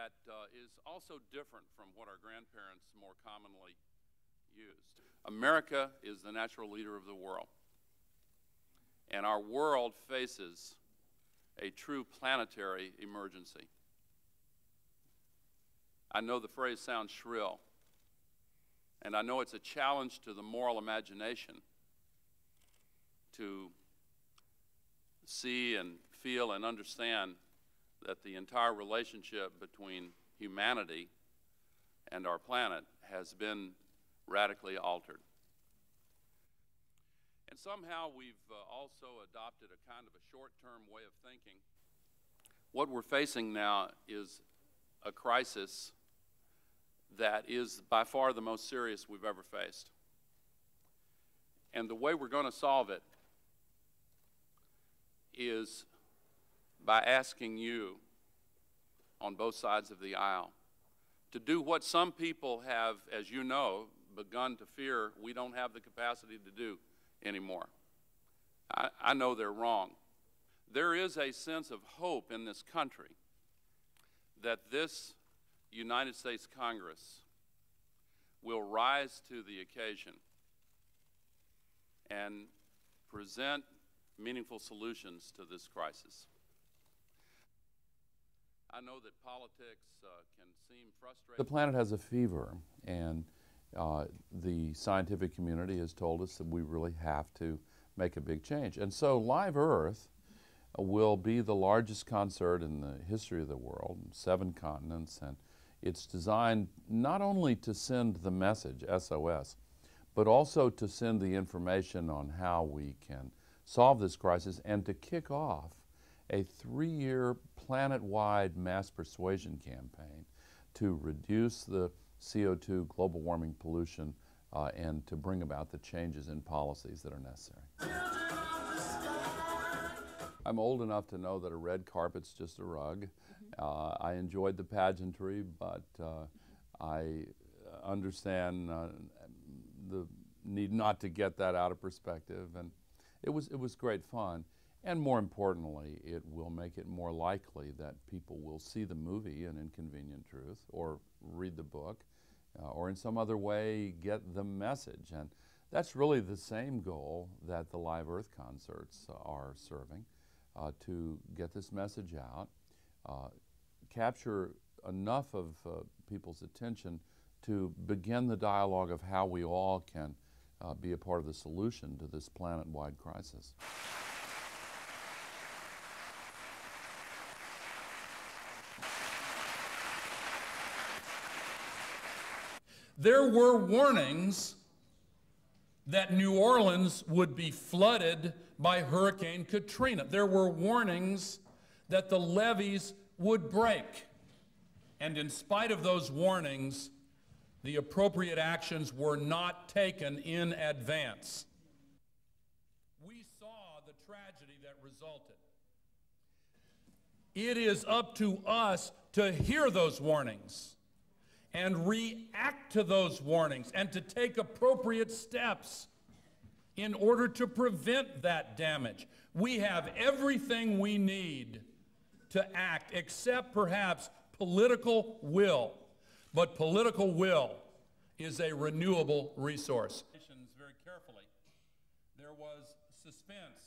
that is also different from what our grandparents more commonly used. America is the natural leader of the world, and our world faces a true planetary emergency. I know the phrase sounds shrill, and I know it's a challenge to the moral imagination to see and feel and understand that the entire relationship between humanity and our planet has been radically altered. And somehow we've also adopted a kind of a short-term way of thinking. What we're facing now is a crisis that is by far the most serious we've ever faced. And the way we're going to solve it is by asking you on both sides of the aisle to do what some people have, as you know, begun to fear we don't have the capacity to do anymore. I know they're wrong. There is a sense of hope in this country that this United States Congress will rise to the occasion and present meaningful solutions to this crisis. I know that politics can seem frustrating. The planet has a fever, and the scientific community has told us that we really have to make a big change. And so Live Earth will be the largest concert in the history of the world, 7 continents, and it's designed not only to send the message, SOS, but also to send the information on how we can solve this crisis and to kick off a 3-year planet-wide mass persuasion campaign to reduce the CO2 global warming pollution and to bring about the changes in policies that are necessary. I'm old enough to know that a red carpet's just a rug. I enjoyed the pageantry, but I understand the need not to get that out of perspective, and it was great fun. And more importantly, it will make it more likely that people will see the movie, An Inconvenient Truth, or read the book, or in some other way get the message. And that's really the same goal that the Live Earth concerts are serving, to get this message out, capture enough of people's attention to begin the dialogue of how we all can be a part of the solution to this planet-wide crisis. There were warnings that New Orleans would be flooded by Hurricane Katrina. There were warnings that the levees would break. And in spite of those warnings, the appropriate actions were not taken in advance. We saw the tragedy that resulted. It is up to us to hear those warnings and react to those warnings and to take appropriate steps in order to prevent that damage. We have everything we need to act except perhaps political will. But political will is a renewable resource. Very carefully, there was suspense